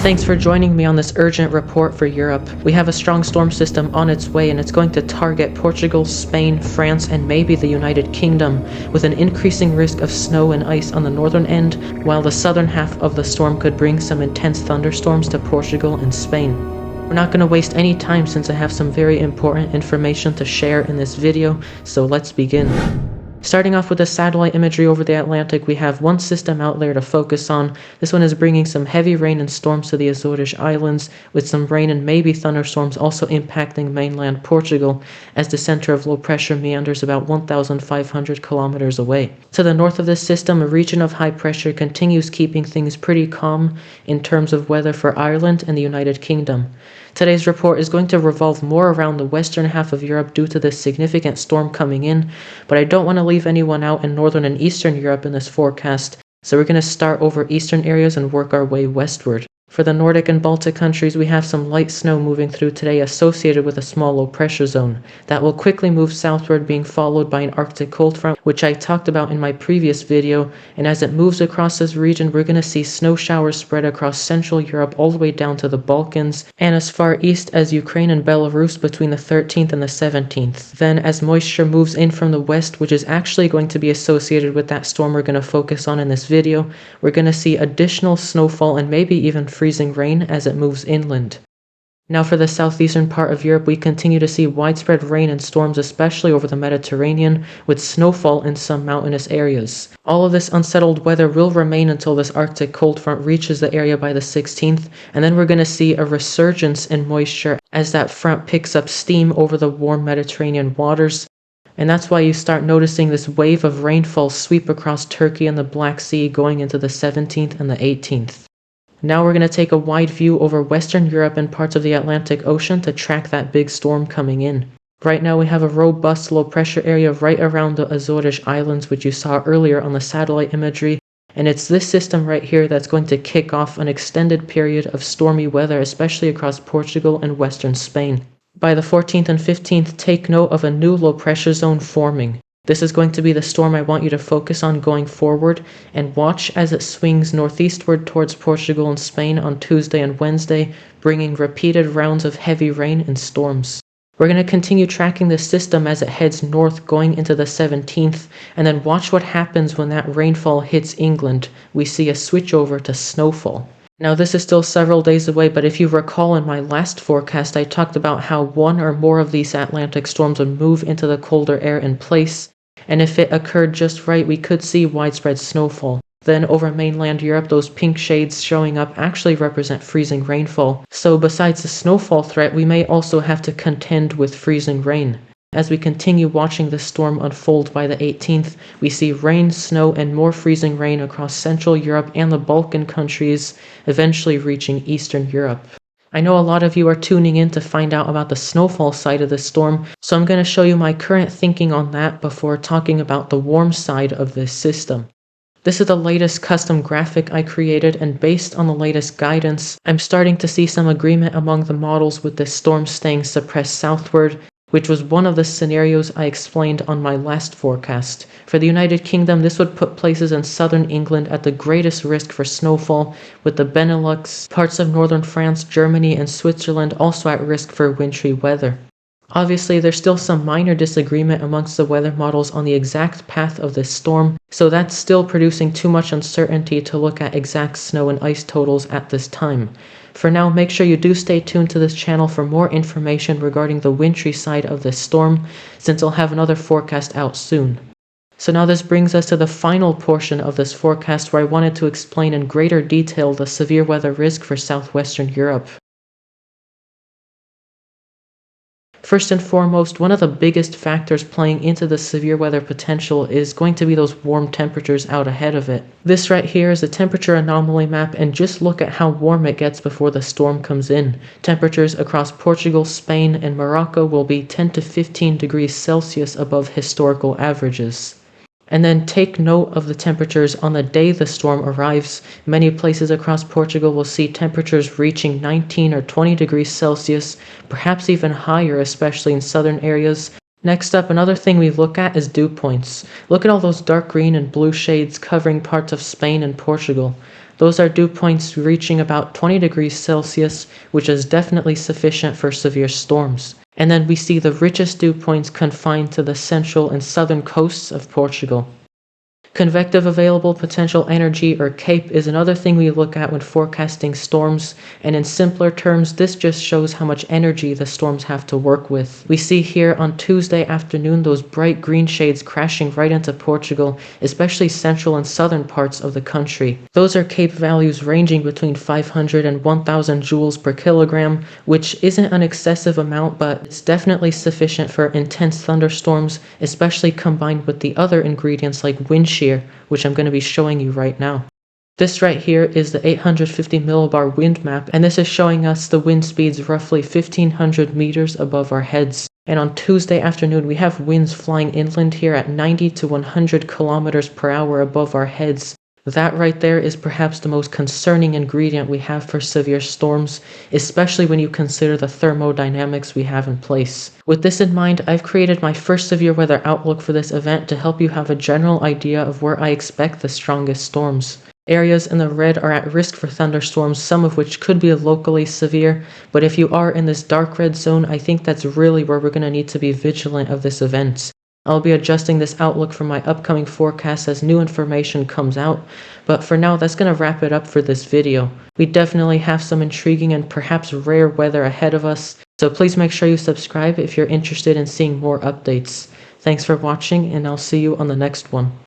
Thanks for joining me on this urgent report for Europe. We have a strong storm system on its way and it's going to target Portugal, Spain, France, and maybe the United Kingdom, with an increasing risk of snow and ice on the northern end, while the southern half of the storm could bring some intense thunderstorms to Portugal and Spain. We're not going to waste any time since I have some very important information to share in this video, so let's begin. Starting off with the satellite imagery over the Atlantic, we have one system out there to focus on. This one is bringing some heavy rain and storms to the Azores Islands, with some rain and maybe thunderstorms also impacting mainland Portugal, as the center of low pressure meanders about 1,500 kilometers away. To the north of this system, a region of high pressure continues keeping things pretty calm in terms of weather for Ireland and the United Kingdom. Today's report is going to revolve more around the western half of Europe due to this significant storm coming in, but I don't want to leave anyone out in northern and eastern Europe in this forecast, so we're going to start over eastern areas and work our way westward. For the Nordic and Baltic countries, we have some light snow moving through today associated with a small low pressure zone. That will quickly move southward, being followed by an Arctic cold front, which I talked about in my previous video, and as it moves across this region, we're going to see snow showers spread across Central Europe all the way down to the Balkans, and as far east as Ukraine and Belarus between the 13th and the 17th. Then, as moisture moves in from the west, which is actually going to be associated with that storm we're going to focus on in this video, we're going to see additional snowfall and maybe even freezing rain as it moves inland. Now for the southeastern part of Europe, we continue to see widespread rain and storms, especially over the Mediterranean, with snowfall in some mountainous areas. All of this unsettled weather will remain until this Arctic cold front reaches the area by the 16th, and then we're going to see a resurgence in moisture as that front picks up steam over the warm Mediterranean waters. And that's why you start noticing this wave of rainfall sweep across Turkey and the Black Sea going into the 17th and the 18th. Now we're going to take a wide view over Western Europe and parts of the Atlantic Ocean to track that big storm coming in. Right now we have a robust low pressure area right around the Azores Islands, which you saw earlier on the satellite imagery, and it's this system right here that's going to kick off an extended period of stormy weather, especially across Portugal and western Spain. By the 14th and 15th, take note of a new low pressure zone forming. This is going to be the storm I want you to focus on going forward, and watch as it swings northeastward towards Portugal and Spain on Tuesday and Wednesday, bringing repeated rounds of heavy rain and storms. We're going to continue tracking this system as it heads north going into the 17th, and then watch what happens when that rainfall hits England. We see a switch over to snowfall. Now this is still several days away, but if you recall in my last forecast I talked about how one or more of these Atlantic storms would move into the colder air in place, and if it occurred just right we could see widespread snowfall. Then over mainland Europe, those pink shades showing up actually represent freezing rainfall, so besides the snowfall threat we may also have to contend with freezing rain. As we continue watching the storm unfold by the 18th, we see rain, snow, and more freezing rain across Central Europe and the Balkan countries, eventually reaching Eastern Europe. I know a lot of you are tuning in to find out about the snowfall side of the storm, so I'm going to show you my current thinking on that before talking about the warm side of this system. This is the latest custom graphic I created, and based on the latest guidance, I'm starting to see some agreement among the models with this storm staying suppressed southward, which was one of the scenarios I explained on my last forecast. For the United Kingdom, this would put places in southern England at the greatest risk for snowfall, with the Benelux, parts of northern France, Germany, and Switzerland also at risk for wintry weather. Obviously, there's still some minor disagreement amongst the weather models on the exact path of this storm, so that's still producing too much uncertainty to look at exact snow and ice totals at this time. For now, make sure you do stay tuned to this channel for more information regarding the wintry side of this storm, since I'll have another forecast out soon. So now this brings us to the final portion of this forecast, where I wanted to explain in greater detail the severe weather risk for southwestern Europe. First and foremost, one of the biggest factors playing into the severe weather potential is going to be those warm temperatures out ahead of it. This right here is a temperature anomaly map, and just look at how warm it gets before the storm comes in. Temperatures across Portugal, Spain, and Morocco will be 10 to 15 degrees Celsius above historical averages. And then take note of the temperatures on the day the storm arrives. Many places across Portugal will see temperatures reaching 19 or 20 degrees Celsius, perhaps even higher, especially in southern areas. Next up, another thing we look at is dew points. Look at all those dark green and blue shades covering parts of Spain and Portugal. Those are dew points reaching about 20 degrees Celsius, which is definitely sufficient for severe storms. And then we see the richest dew points confined to the central and southern coasts of Portugal. Convective available potential energy, or CAPE, is another thing we look at when forecasting storms, and in simpler terms, this just shows how much energy the storms have to work with. We see here on Tuesday afternoon those bright green shades crashing right into Portugal, especially central and southern parts of the country. Those are CAPE values ranging between 500 and 1000 joules per kilogram, which isn't an excessive amount, but it's definitely sufficient for intense thunderstorms, especially combined with the other ingredients like wind shear, which I'm going to be showing you right now. This right here is the 850 millibar wind map, and this is showing us the wind speeds roughly 1500 meters above our heads. And on Tuesday afternoon, we have winds flying inland here at 90 to 100 kilometers per hour above our heads. That right there is perhaps the most concerning ingredient we have for severe storms, especially when you consider the thermodynamics we have in place. With this in mind, I've created my first severe weather outlook for this event to help you have a general idea of where I expect the strongest storms. Areas in the red are at risk for thunderstorms, some of which could be locally severe, but if you are in this dark red zone, I think that's really where we're going to need to be vigilant of this event. I'll be adjusting this outlook for my upcoming forecast as new information comes out, but for now that's going to wrap it up for this video. We definitely have some intriguing and perhaps rare weather ahead of us, so please make sure you subscribe if you're interested in seeing more updates. Thanks for watching, and I'll see you on the next one.